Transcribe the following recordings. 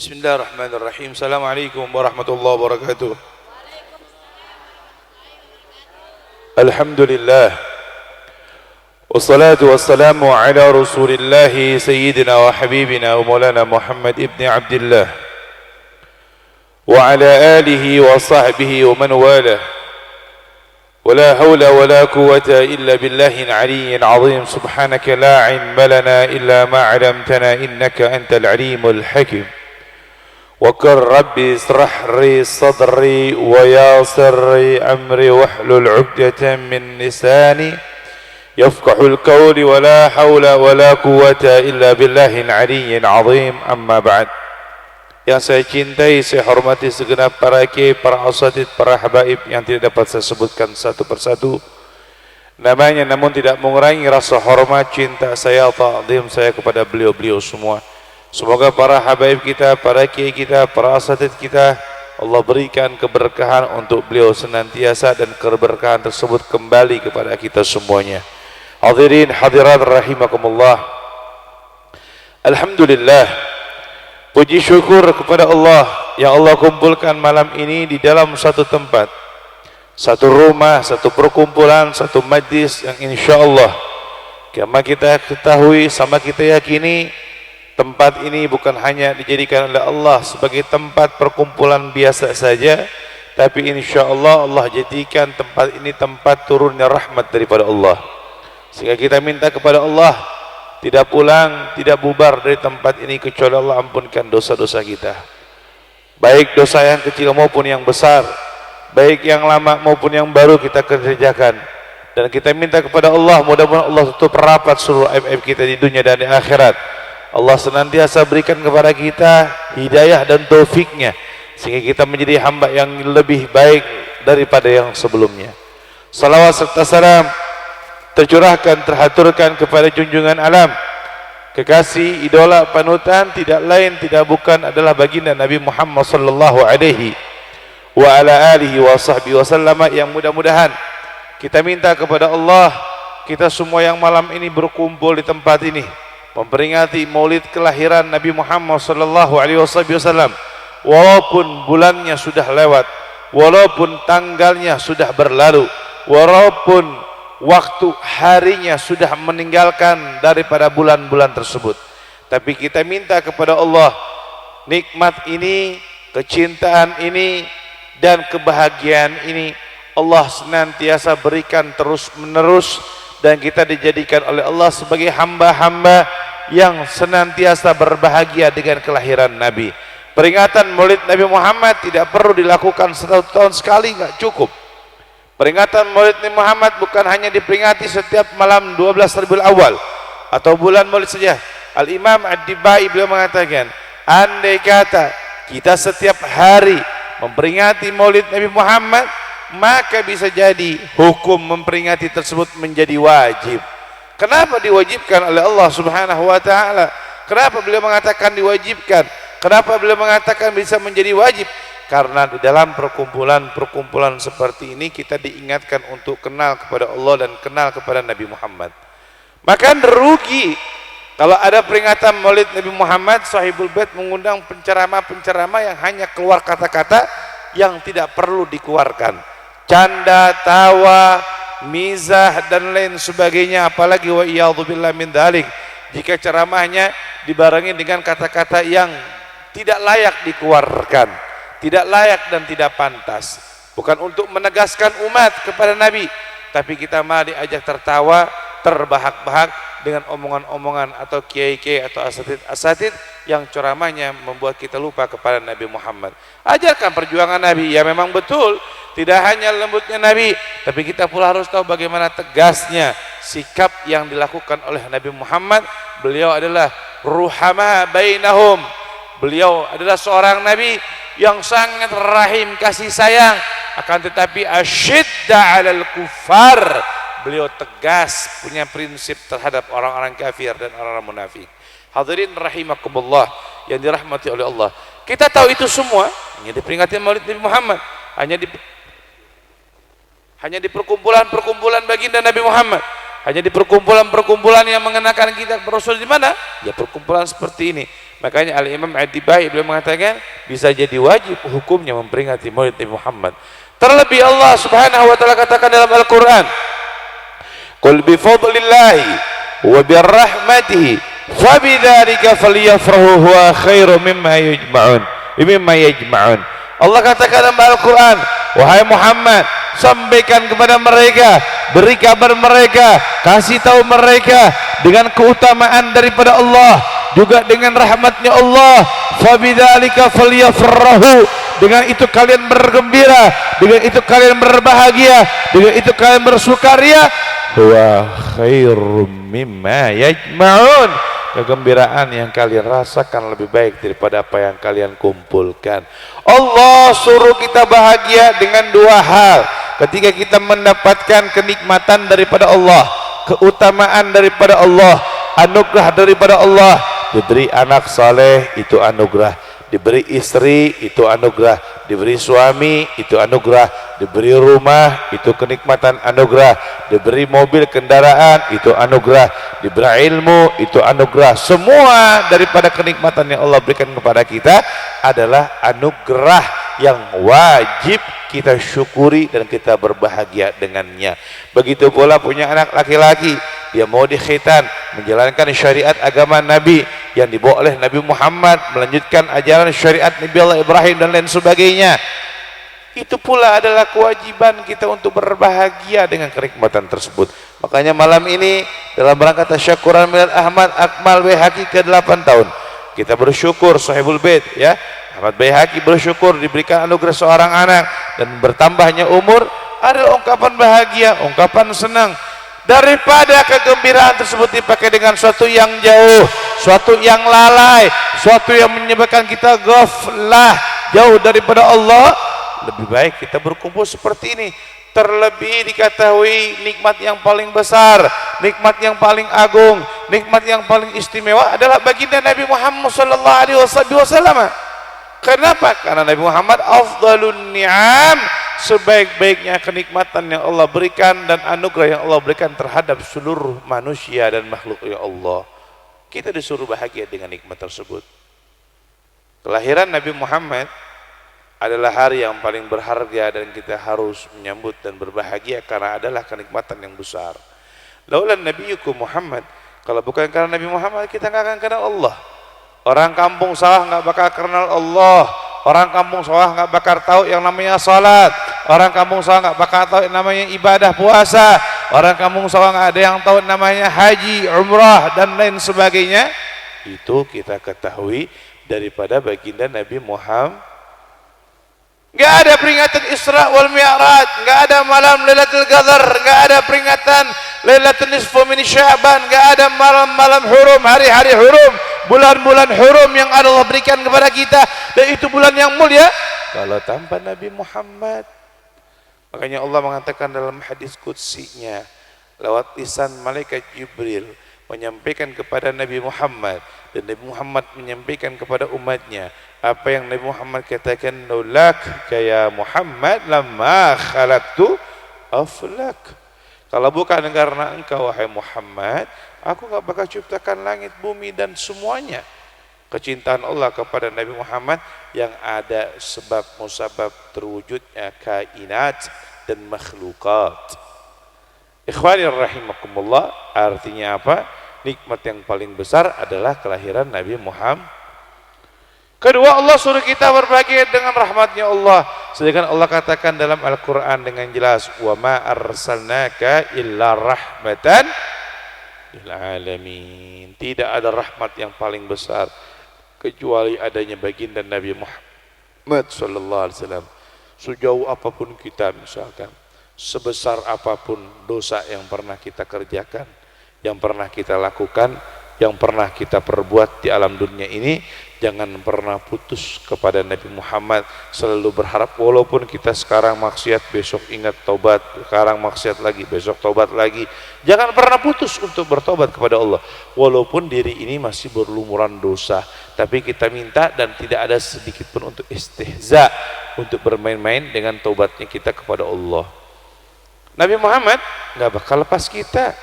Bismillahirrahmanirrahim. Assalamualaikum warahmatullahi wabarakatuh. Alhamdulillah. Wassalatu wassalamu ala rasulillahi sayyidina wa habibina wa maulana Muhammad ibn Abdullah wa ala alihi wa sahbihi wa man walah. ولا حول ولا قوة إلا بالله العلي العظيم سبحانك لا علم لنا إلا ما علمتنا إنك أنت العليم الحكيم وقل ربي اشرح لي صدري ويسر لي أمري واحلل عقدة من لساني يفقه القول ولا حول ولا قوة إلا بالله العلي العظيم أما بعد. Yang saya cintai, saya hormati segenap para kiai, para asatidz, para habaib yang tidak dapat saya sebutkan satu persatu namanya, namun tidak mengurangi rasa hormat, cinta saya, ta'zim saya kepada beliau-beliau semua. Semoga para habaib kita, para kiai kita, para asatidz kita, Allah berikan keberkahan untuk beliau senantiasa dan keberkahan tersebut kembali kepada kita semuanya. Hadirin hadirat rahimakumullah. Alhamdulillah, puji syukur kepada Allah yang Allah kumpulkan malam ini di dalam satu tempat, satu rumah, satu perkumpulan, satu majlis yang insyaallah karena kita ketahui sama kita yakini tempat ini bukan hanya dijadikan oleh Allah sebagai tempat perkumpulan biasa saja, tapi insyaallah Allah jadikan tempat ini tempat turunnya rahmat daripada Allah, sehingga kita minta kepada Allah tidak pulang, tidak bubar dari tempat ini kecuali Allah ampunkan dosa-dosa kita, baik dosa yang kecil maupun yang besar, baik yang lama maupun yang baru kita kerjakan. Dan kita minta kepada Allah mudah-mudahan Allah tutup rapat seluruh aib-aib kita di dunia dan di akhirat. Allah senantiasa berikan kepada kita hidayah dan taufiknya sehingga kita menjadi hamba yang lebih baik daripada yang sebelumnya. Salawat serta salam tercurahkan, terhaturkan kepada junjungan alam, kekasih, idola, panutan, tidak lain tidak bukan adalah baginda Nabi Muhammad sallallahu alaihi wa ala alihi wa sahbihi wasallam, yang mudah-mudahan kita minta kepada Allah, kita semua yang malam ini berkumpul di tempat ini memperingati maulid kelahiran Nabi Muhammad sallallahu alaihi wasallam, walaupun bulannya sudah lewat, walaupun tanggalnya sudah berlalu, walaupun waktu harinya sudah meninggalkan daripada bulan-bulan tersebut, tapi kita minta kepada Allah nikmat ini, kecintaan ini dan kebahagiaan ini Allah senantiasa berikan terus menerus, dan kita dijadikan oleh Allah sebagai hamba-hamba yang senantiasa berbahagia dengan kelahiran Nabi. Peringatan maulid Nabi Muhammad tidak perlu dilakukan setahun tahun sekali, nggak cukup. Peringatan maulid Nabi Muhammad bukan hanya diperingati setiap malam 12 Rabiul Awal atau bulan maulid saja. Al-Imam Ad-Dibai beliau mengatakan, andai kata kita setiap hari memperingati maulid Nabi Muhammad, maka bisa jadi hukum memperingati tersebut menjadi wajib. Kenapa diwajibkan oleh Allah Subhanahu wa taala? Kenapa beliau mengatakan diwajibkan? Kenapa beliau mengatakan bisa menjadi wajib? Karena di dalam perkumpulan-perkumpulan seperti ini kita diingatkan untuk kenal kepada Allah dan kenal kepada Nabi Muhammad. Maka rugi kalau ada peringatan maulid Nabi Muhammad, Sahibul Bait mengundang penceramah-penceramah yang hanya keluar kata-kata yang tidak perlu dikeluarkan, canda, tawa, mizah dan lain sebagainya, apalagi wa iyadzubillah min dzalik, jika ceramahnya dibarengi dengan kata-kata yang tidak layak dikeluarkan, tidak layak dan tidak pantas, bukan untuk menegaskan umat kepada Nabi, tapi kita malah diajak tertawa, terbahak-bahak dengan omongan-omongan atau kiai-kiai atau asatidz yang ceramahnya membuat kita lupa kepada Nabi Muhammad. Ajarkan perjuangan Nabi, ya memang betul, tidak hanya lembutnya Nabi, tapi kita pula harus tahu bagaimana tegasnya sikap yang dilakukan oleh Nabi Muhammad. Beliau adalah ruhama bainahum, beliau adalah seorang Nabi yang sangat rahim, kasih sayang, akan tetapi asyidda 'alal kufar, beliau tegas, punya prinsip terhadap orang-orang kafir dan orang-orang munafik. Hadirin rahimakumullah yang dirahmati oleh Allah, kita tahu itu semua hanya diperingati maulid Nabi Muhammad, hanya di perkumpulan-perkumpulan baginda Nabi Muhammad, hanya di perkumpulan-perkumpulan yang mengenakan kita Rasul di mana? Ya perkumpulan seperti ini. Makanya Al-Imam Ad-Dibai beliau mengatakan bisa jadi wajib hukumnya memperingati Maulid Nabi Muhammad. Terlebih Allah Subhanahu wa taala katakan dalam Al-Qur'an, "Qul bi fadlillahi wa bi rahmatihi fabidzalika falyafrahu huwa khairum mimma yajma'un." Allah katakan dalam Al-Qur'an, wahai Muhammad, sampaikan kepada mereka, beri kabar mereka, kasih tahu mereka dengan keutamaan daripada Allah, juga dengan rahmatnya Allah. Fabidzalika falyafrahu, dengan itu kalian bergembira, dengan itu kalian berbahagia, dengan itu kalian bersukaria. Huwa khairum mimma yajma'un, kegembiraan yang kalian rasakan lebih baik daripada apa yang kalian kumpulkan. Allah suruh kita bahagia dengan dua hal. Ketika kita mendapatkan kenikmatan daripada Allah, keutamaan daripada Allah, anugerah daripada Allah, diberi anak saleh itu anugerah, diberi istri itu anugerah, diberi suami itu anugerah, diberi rumah itu kenikmatan anugerah, diberi mobil kendaraan itu anugerah, diberi ilmu itu anugerah. Semua daripada kenikmatan yang Allah berikan kepada kita adalah anugerah yang wajib kita syukuri dan kita berbahagia dengannya. Begitu pula punya anak laki-laki, dia mau dikhitan, menjalankan syariat agama Nabi yang dibawa oleh Nabi Muhammad, melanjutkan ajaran syariat Nabi Allah Ibrahim dan lain sebagainya. Itu pula adalah kewajiban kita untuk berbahagia dengan kenikmatan tersebut. Makanya malam ini dalam rangka tasyakuran Milad Ahmad Akmal Baihaqi ke-8 tahun, kita bersyukur Sahibul Bait ya, Ahmad Baihaqi bersyukur diberikan anugerah seorang anak dan bertambahnya umur, ada ungkapan bahagia, ungkapan senang. Daripada kegembiraan tersebut dipakai dengan suatu yang jauh, suatu yang lalai, suatu yang menyebabkan kita ghaflah, jauh daripada Allah, lebih baik kita berkumpul seperti ini. Terlebih diketahui nikmat yang paling besar, nikmat yang paling agung, nikmat yang paling istimewa adalah baginda Nabi Muhammad sallallahu alaihi wasallam. Kenapa? Karena Nabi Muhammad afdalun ni'am, sebaik-baiknya kenikmatan yang Allah berikan dan anugerah yang Allah berikan terhadap seluruh manusia dan makhluk ya Allah. Kita disuruh bahagia dengan nikmat tersebut. Kelahiran Nabi Muhammad adalah hari yang paling berharga dan kita harus menyambut dan berbahagia karena adalah kenikmatan yang besar. Laulan nabiyukum Muhammad, kalau bukan karena Nabi Muhammad kita nggak akan kenal Allah. Orang kampung sawah nggak bakal kenal Allah. Orang kampung sawah nggak bakal tahu yang namanya salat. Orang kampung sawah nggak bakal tahu yang namanya ibadah puasa. Orang kampung sawah nggak ada yang tahu namanya haji, umrah dan lain sebagainya. Itu kita ketahui daripada baginda Nabi Muhammad. Nggak ada peringatan Isra wal Mi'raj, nggak ada malam Lailatul Qadar, nggak ada peringatan Lailatul Nisfu min Sya'ban, nggak ada malam-malam hurum, hari-hari hurum, bulan-bulan hurum yang Allah berikan kepada kita, dan itu bulan yang mulia kalau tanpa Nabi Muhammad. Makanya Allah mengatakan dalam hadis qudsinya lewat lisan malaikat Jibril menyampaikan kepada Nabi Muhammad, dan Nabi Muhammad menyampaikan kepada umatnya apa yang Nabi Muhammad katakan, laulak ya Muhammad lama khalaqtu aflak. Kalau bukan karena engkau wahai Muhammad, aku gak bakal ciptakan langit, bumi dan semuanya. Kecintaan Allah kepada Nabi Muhammad yang ada sebab musabab terwujudnya kainat dan makhlukat. Ikhwani rahimakumullah, artinya apa? Nikmat yang paling besar adalah kelahiran Nabi Muhammad. Kedua, Allah suruh kita berbahagia dengan rahmatnya Allah. Sedangkan Allah katakan dalam Al-Quran dengan jelas, wa ma arsalnaka illa rahmatan lil alamin. Tidak ada rahmat yang paling besar kecuali adanya baginda Nabi Muhammad sallallahu alaihi wasallam. Sejauh apapun kita, misalkan sebesar apapun dosa yang pernah kita kerjakan, yang pernah kita lakukan, yang pernah kita perbuat di alam dunia ini, jangan pernah putus kepada Nabi Muhammad. Selalu berharap, walaupun kita sekarang maksiat, besok ingat tobat, sekarang maksiat lagi, besok tobat lagi. Jangan pernah putus untuk bertobat kepada Allah, walaupun diri ini masih berlumuran dosa. Tapi kita minta dan tidak ada sedikit pun untuk istihza, untuk bermain-main dengan tobatnya kita kepada Allah. Nabi Muhammad nggak bakal lepas kita.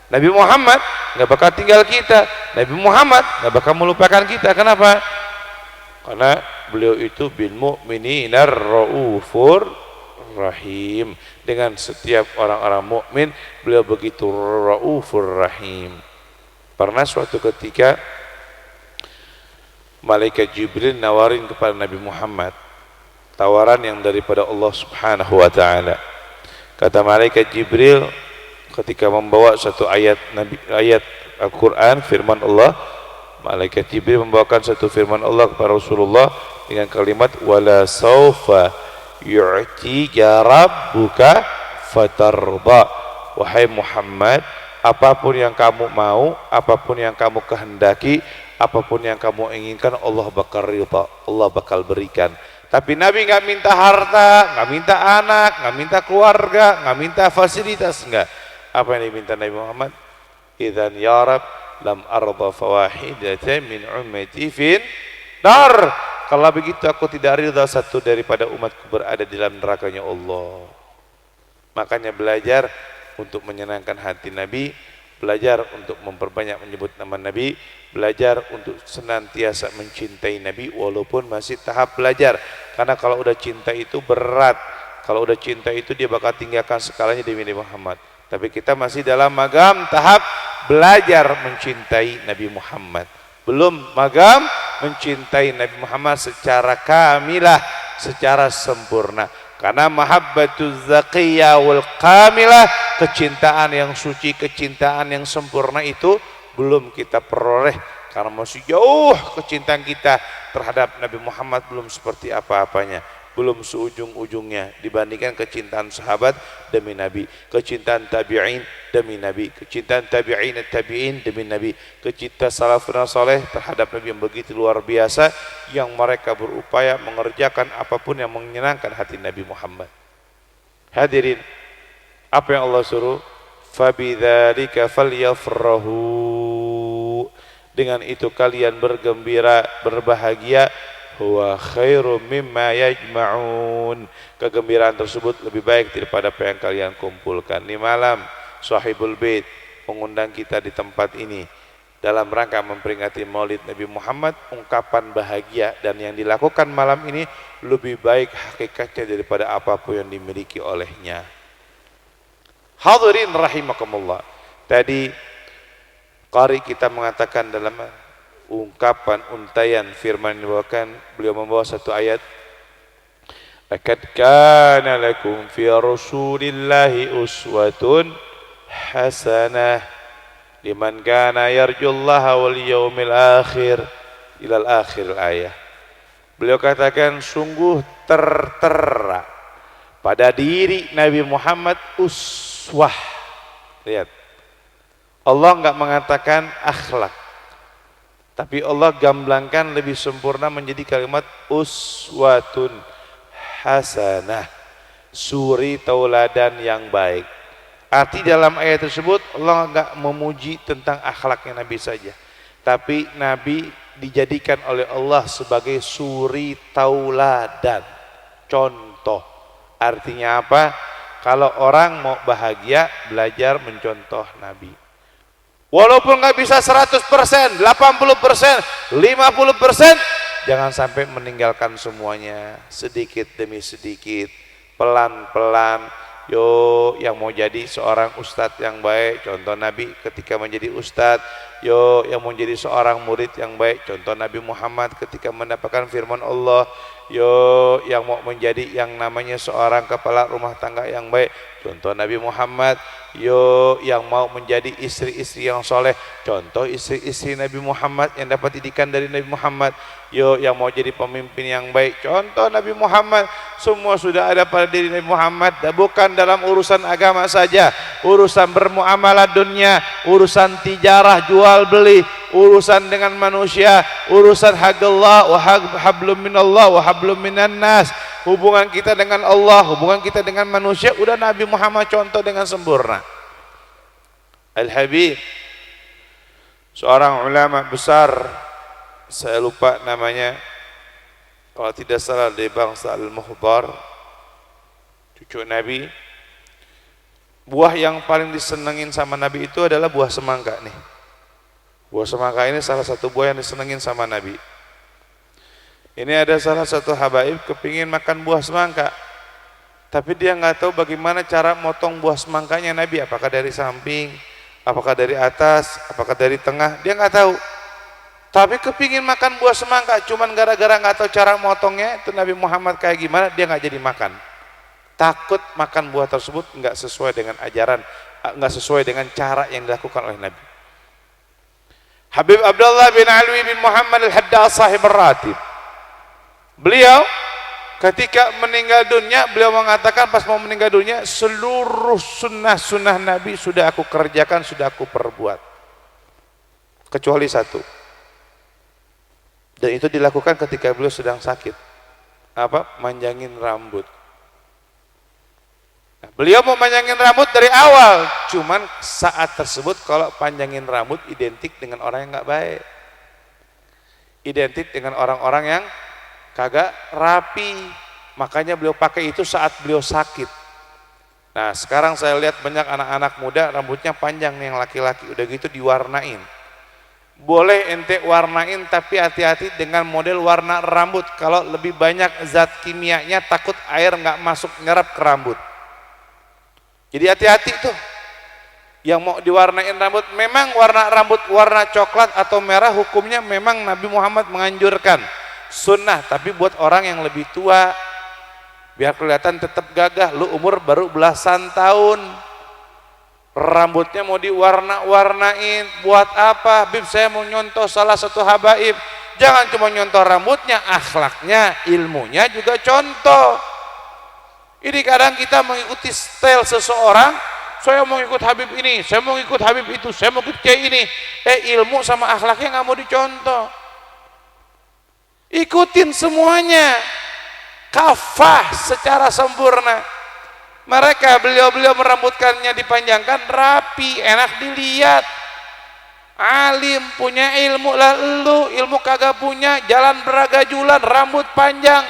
Nabi Muhammad nggak bakal tinggal kita, Nabi Muhammad nggak bakal melupakan kita. Kenapa? Karena beliau itu bil mu'mininar raufur rahim. Dengan setiap orang-orang mukmin beliau begitu raufur rahim. Pernah suatu ketika malaikat Jibril nawarin kepada Nabi Muhammad tawaran yang daripada Allah Subhanahu wa taala. Kata malaikat Jibril ketika membawa satu ayat Al-Qur'an, firman Allah, malaikat Jibril membawakan satu firman Allah kepada Rasulullah dengan kalimat wala saufa yu'tika rabbuka fatarda. Wahai Muhammad, apapun yang kamu mau, apapun yang kamu kehendaki, apapun yang kamu inginkan, Allah bakal ridha, Allah bakal berikan. Tapi Nabi nggak minta harta, nggak minta anak, nggak minta keluarga, nggak minta fasilitas, enggak. Apa yang diminta Nabi Muhammad? Idzan ya Rab lam arda fawahidatan min ummati fin nar. Kalau begitu aku tidak ridha satu daripada umatku berada di dalam nerakanya Allah. Makanya belajar untuk menyenangkan hati Nabi, belajar untuk memperbanyak menyebut nama Nabi, belajar untuk senantiasa mencintai Nabi walaupun masih tahap belajar. Karena kalau udah cinta itu berat, kalau udah cinta itu dia bakal tinggalkan segalanya demi Nabi Muhammad. Tapi kita masih dalam magam tahap belajar mencintai Nabi Muhammad, belum magam mencintai Nabi Muhammad secara kamilah, secara sempurna. Karena mahabbatuz zakiyah wal kamilah, kecintaan yang suci, kecintaan yang sempurna itu belum kita peroleh. Karena masih jauh kecintaan kita terhadap Nabi Muhammad, belum seperti apa-apanya, belum seujung-ujungnya dibandingkan kecintaan sahabat demi Nabi, kecintaan tabi'in demi Nabi, kecintaan tabi'in tabi'in demi Nabi, kecintaan salafun saleh terhadap Nabi yang begitu luar biasa, yang mereka berupaya mengerjakan apapun yang menyenangkan hati Nabi Muhammad. Hadirin, apa yang Allah suruh? Fabidzalika falyafrahu. Dengan itu kalian bergembira, berbahagia. Huwa khairum mimma yajma'un. Kegembiraan tersebut lebih baik daripada apa yang kalian kumpulkan. Di malam Sahibul Bait mengundang kita di tempat ini dalam rangka memperingati Maulid Nabi Muhammad, ungkapan bahagia, dan yang dilakukan malam ini lebih baik hakikatnya daripada apapun yang dimiliki olehnya. Hadirin rahimakumullah. Tadi qari kita mengatakan dalam ungkapan untayan firman yang dibawakan, beliau membawa satu ayat, laqad kana lakum fi rasulillahi uswatun hasanah liman kana yarjullaha wal yawmil akhir, ilal akhir ayat. Beliau katakan sungguh tertera pada diri Nabi Muhammad uswah. Lihat, Allah enggak mengatakan akhlak, tapi Allah gamblangkan lebih sempurna menjadi kalimat uswatun hasanah, suri tauladan yang baik. Arti dalam ayat tersebut Allah enggak memuji tentang akhlaknya Nabi saja, tapi Nabi dijadikan oleh Allah sebagai suri tauladan, contoh. Artinya apa? Kalau orang mau bahagia, belajar mencontoh Nabi. Walaupun nggak bisa 100%, 80%, 50%, jangan sampai meninggalkan semuanya, sedikit demi sedikit, pelan-pelan. Yo, yang mau jadi seorang ustadz yang baik, contoh Nabi ketika menjadi ustadz. Yo, yang mau jadi seorang murid yang baik, contoh Nabi Muhammad ketika mendapatkan firman Allah. Yo, yang mau menjadi yang namanya seorang kepala rumah tangga yang baik, contoh Nabi Muhammad. Yo, yang mau menjadi istri-istri yang soleh, contoh istri-istri Nabi Muhammad yang dapat didikan dari Nabi Muhammad. Yo, yang mau jadi pemimpin yang baik, contoh Nabi Muhammad. Semua sudah ada pada diri Nabi Muhammad. Dan bukan dalam urusan agama saja, urusan bermuamalah dunia, urusan tijarah jual beli, urusan dengan manusia, urusan haqqullah wa hablum minallah wa hablum minan nas, hubungan kita dengan Allah, hubungan kita dengan manusia, udah Nabi Muhammad contoh dengan sempurna. Al-Habib, seorang ulama besar, saya lupa namanya, kalau tidak salah dari bangsa Al-Muhdar, cucu Nabi. Buah yang paling disenengin sama Nabi itu adalah buah semangka nih. Buah semangka ini salah satu buah yang disenengin sama Nabi. Ini ada salah satu habaib kepingin makan buah semangka, tapi dia nggak tahu bagaimana cara motong buah semangkanya Nabi, apakah dari samping, apakah dari atas, apakah dari tengah, dia nggak tahu. Tapi kepingin makan buah semangka, cuman gara-gara nggak tahu cara motongnya itu Nabi Muhammad kayak gimana, dia nggak jadi makan. Takut makan buah tersebut nggak sesuai dengan ajaran, nggak sesuai dengan cara yang dilakukan oleh Nabi. Habib Abdullah bin Alwi bin Muhammad al-Haddad sahib ar-Ratib, beliau ketika meninggal dunia, beliau mengatakan pas mau meninggal dunia, seluruh sunnah-sunnah Nabi sudah aku kerjakan, sudah aku perbuat, kecuali satu. Dan itu dilakukan ketika beliau sedang sakit. Apa? Manjangin rambut. Nah, beliau mau manjangin rambut dari awal, cuman saat tersebut kalau panjangin rambut identik dengan orang yang nggak baik, identik dengan orang-orang yang kagak rapi. Makanya beliau pakai itu saat beliau sakit. Nah sekarang saya lihat banyak anak-anak muda rambutnya panjang nih, yang laki-laki, udah gitu diwarnain. Boleh ente warnain, tapi hati-hati dengan model warna rambut. Kalau lebih banyak zat kimianya, takut air nggak masuk nyerap ke rambut. Jadi hati-hati tuh yang mau diwarnain rambut. Memang warna rambut warna coklat atau merah hukumnya memang Nabi Muhammad menganjurkan, sunnah, tapi buat orang yang lebih tua biar kelihatan tetap gagah. Lu umur baru belasan tahun, rambutnya mau diwarna-warnain buat apa? Bib, saya mau nyontoh salah satu habaib. Jangan cuma nyontoh rambutnya, akhlaknya, ilmunya juga contoh. Ini kadang kita mengikuti style seseorang, saya mau ikut Habib ini, saya mau ikut Habib itu, saya mau ikut kayak ini. Ilmu sama akhlaknya nggak mau dicontoh. Ikutin semuanya, kafah secara sempurna. Mereka beliau merambutkannya dipanjangkan, rapi, enak dilihat. Alim, punya ilmu, lah lu ilmu kagak punya, jalan beragajulan, rambut panjang,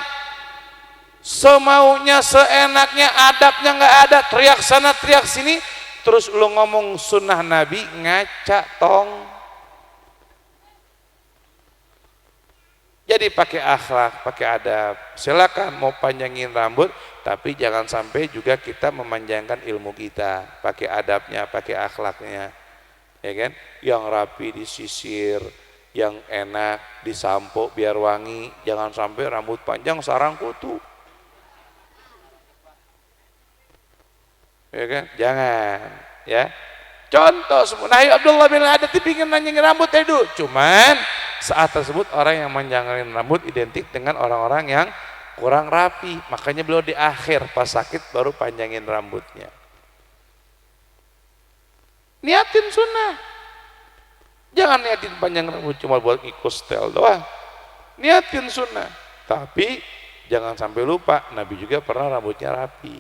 semaunya, seenaknya, adabnya nggak ada, teriak sana teriak sini, terus lu ngomong sunnah Nabi, ngaca tong. Jadi pakai akhlak, pakai adab. Silakan mau panjangin rambut, tapi jangan sampai juga kita memanjangkan ilmu kita. Pakai adabnya, pakai akhlaknya, ya kan? Yang rapi disisir, yang enak disampo biar wangi. Jangan sampai rambut panjang sarang kutu, ya kan? Jangan, ya. Contoh semua. Nah, Abdullah bin Haddad pingin manjangin rambut itu, cuman saat tersebut orang yang manjangin rambut identik dengan orang-orang yang kurang rapi. Makanya beliau di akhir pas sakit baru panjangin rambutnya. Niatin sunnah, jangan niatin panjang rambut cuma buat ikut style doang. Niatin sunnah, tapi jangan sampai lupa Nabi juga pernah rambutnya rapi,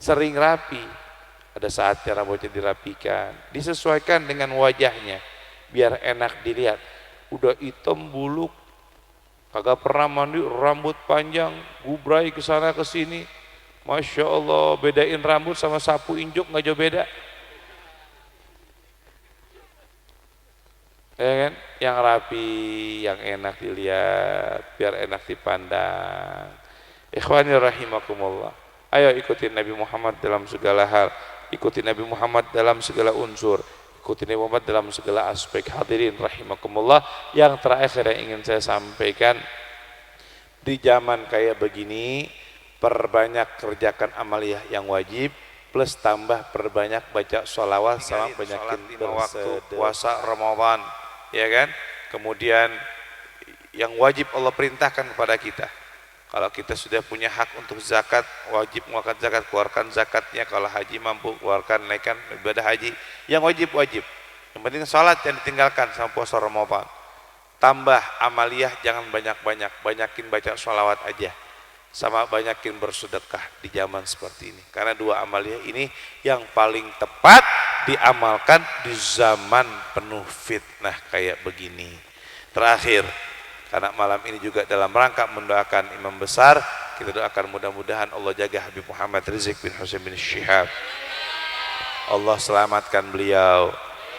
sering rapi. Ada saatnya rambutnya dirapikan, disesuaikan dengan wajahnya biar enak dilihat. Udah hitam buluk, kagak pernah mandi, rambut panjang, gubrai ke sana ke sini, masya Allah, bedain rambut sama sapu injuk nggak jauh beda, ya kan? Yang rapi, yang enak dilihat, biar enak dipandang. Ikhwani rahimakumullah, ayo ikutin Nabi Muhammad dalam segala hal, ikutin Nabi Muhammad dalam segala unsur, ikuti Nabi Muhammad dalam segala aspek. Hadirin rahimakumullah, yang terakhir yang ingin saya sampaikan, di zaman kayak begini perbanyak kerjakan amaliyah yang wajib, plus tambah perbanyak baca sholawat sama banyakin waktu puasa Ramadan, ya kan? Kemudian yang wajib Allah perintahkan kepada kita, kalau kita sudah punya hak untuk zakat, wajib mengeluarkan zakat, keluarkan zakatnya. Kalau haji mampu, keluarkan, naikkan ibadah haji. Yang wajib-wajib, yang penting sholat yang ditinggalkan sama puasa Ramadan. Tambah amaliyah, jangan banyak-banyak, banyakin baca sholawat aja, sama banyakin bersedekah di zaman seperti ini. Karena dua amaliyah ini yang paling tepat diamalkan di zaman penuh fitnah kayak begini. Terakhir, karena malam ini juga dalam rangka mendoakan imam besar, kita doakan mudah-mudahan Allah jaga Habib Muhammad Rizik bin Husain bin Syihab, Allah selamatkan beliau,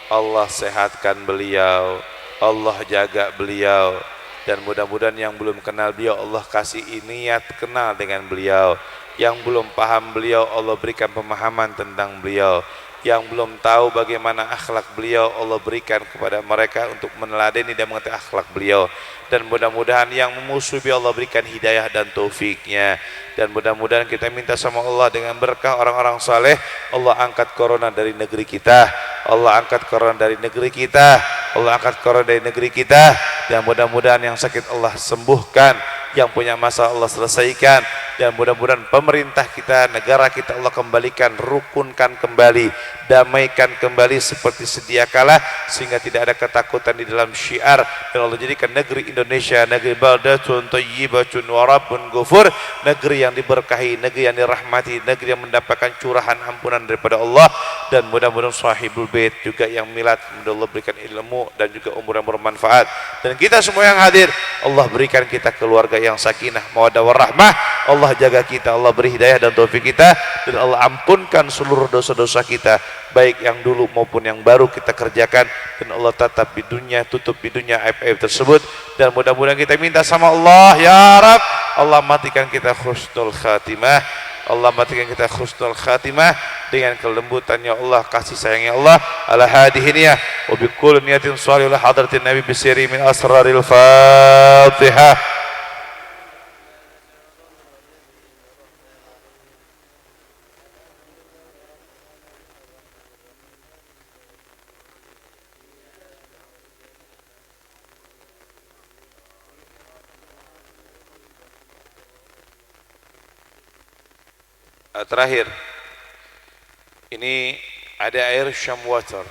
Allah sehatkan beliau, Allah jaga beliau, dan mudah-mudahan yang belum kenal beliau Allah kasih niat kenal dengan beliau, yang belum paham beliau Allah berikan pemahaman tentang beliau, yang belum tahu bagaimana akhlak beliau Allah berikan kepada mereka untuk meneladani dan mengerti akhlak beliau, dan mudah-mudahan yang memusuhi Allah berikan hidayah dan taufiknya, dan mudah-mudahan kita minta sama Allah dengan berkah orang-orang saleh Allah angkat corona dari negeri kita, Allah angkat corona dari negeri kita, Allah angkat corona dari negeri kita, dan mudah-mudahan yang sakit Allah sembuhkan, yang punya masalah Allah selesaikan, dan mudah-mudahan pemerintah kita, negara kita Allah kembalikan, rukunkan kembali, damaikan kembali seperti sedia kala, sehingga tidak ada ketakutan di dalam syiar, dan Allah jadikan negeri Indonesia negeri baldatun thayyibatun wa rabbun ghafur, negeri yang diberkahi, negeri yang dirahmati, negeri yang mendapatkan curahan ampunan daripada Allah, dan mudah-mudahan sahibul bait juga yang milad, Allah berikan ilmu dan juga umur yang bermanfaat, dan kita semua yang hadir Allah berikan kita keluarga yang sakinah mawaddah warahmah, Allah jaga kita, Allah beri hidayah dan taufik kita, dan Allah ampunkan seluruh dosa-dosa kita baik yang dulu maupun yang baru kita kerjakan, dan Allah tatap di dunia, tutup di dunia aib-aib tersebut, dan mudah-mudahan kita minta sama Allah, ya Rab, Allah matikan kita husnul khatimah, Allah matikan kita husnul khatimah dengan kelembutannya Allah, kasih sayangnya Allah, ala hadihiniyah wa bi kulli niyatin shalihah hadratin nabi bisiri min asraril Fatihah. Terakhir, ini ada air Sham Water.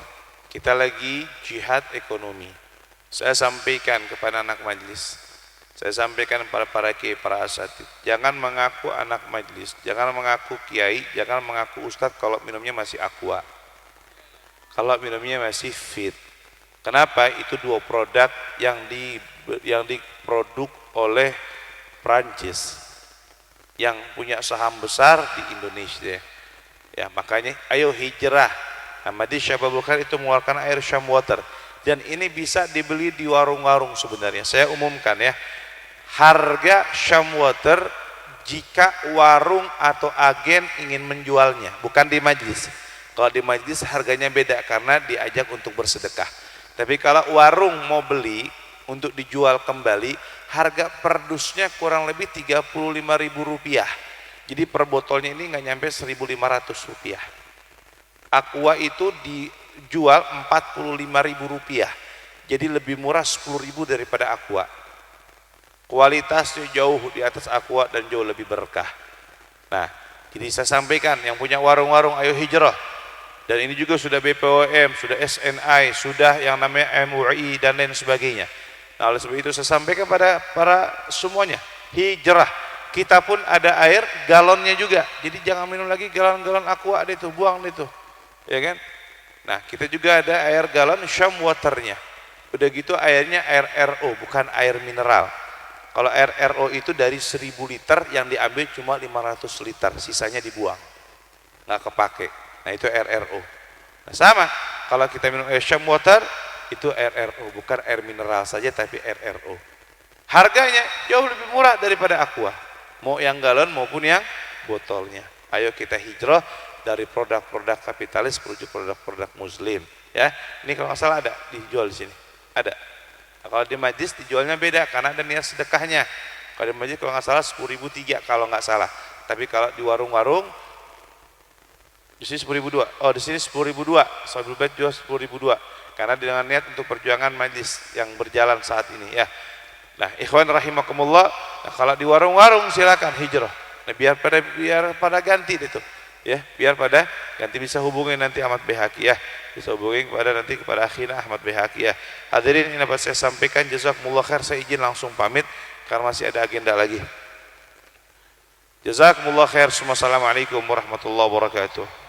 Kita lagi jihad ekonomi. Saya sampaikan kepada anak majlis, saya sampaikan kepada para kiai, para asatid, jangan mengaku anak majlis, jangan mengaku kiai, jangan mengaku ustadz kalau minumnya masih aqua, kalau minumnya masih fit. Kenapa? Itu dua produk yang diproduk oleh Prancis, yang punya saham besar di Indonesia. Ya, makanya ayo hijrah. Ahmadi Syababul Khair itu mengeluarkan air Sham Water, dan ini bisa dibeli di warung-warung sebenarnya. Saya umumkan ya, harga Sham Water jika warung atau agen ingin menjualnya, bukan di majlis. Kalau di majlis harganya beda karena diajak untuk bersedekah. Tapi kalau warung mau beli untuk dijual kembali, harga per dusnya kurang lebih Rp35.000. Jadi per botolnya ini nggak nyampe Rp1.500. Aqua itu dijual Rp45.000, jadi lebih murah Rp10.000 daripada Aqua. Kualitasnya jauh di atas Aqua dan jauh lebih berkah. Nah, jadi saya sampaikan yang punya warung-warung ayo hijrah. Dan ini juga sudah BPOM, sudah SNI, sudah yang namanya MUI dan lain sebagainya. Nah, oleh sebab itu saya sampaikan kepada para semuanya, hijrah. Kita pun ada air galonnya juga, jadi jangan minum lagi galon-galon aqua itu, buang itu, ya kan? Nah, kita juga ada air galon Sham Waternya. Udah gitu airnya air RO, bukan air mineral. Kalau air RO itu dari 1000 liter yang diambil cuma 500 liter, sisanya dibuang, nggak kepake. Nah, itu air RO. Nah, sama kalau kita minum air Sham Water, itu air RO, bukan air mineral saja tapi air RO. Harganya jauh lebih murah daripada aqua, mau yang galon maupun yang botolnya. Ayo kita hijrah dari produk-produk kapitalis menuju produk-produk muslim, ya. Ini kalau nggak salah ada dijual di sini, ada. Nah, kalau di majlis dijualnya beda karena ada niat sedekahnya. Kalau di majlis kalau nggak salah 10.003 kalau nggak salah. Tapi kalau di warung-warung di sini 10.002. Oh, di sini 10.002. Sahibul Bait jual 10.002. Karena dengan niat untuk perjuangan majlis yang berjalan saat ini, ya. Nah, ikhwan rahimakumullah, nah, kalau di warung-warung silakan hijrah. Nah, biar pada ganti itu, ya, biar pada ganti. Bisa hubungi nanti Ahmad Bihaki, ya, bisa hubungi kepada akhina Ahmad Bihaki, ya. Hadirin, ini dapat saya sampaikan. Jazakumullah khair. Saya izin langsung pamit karena masih ada agenda lagi. Jazakumullah khair. Assalamualaikum warahmatullahi wabarakatuh.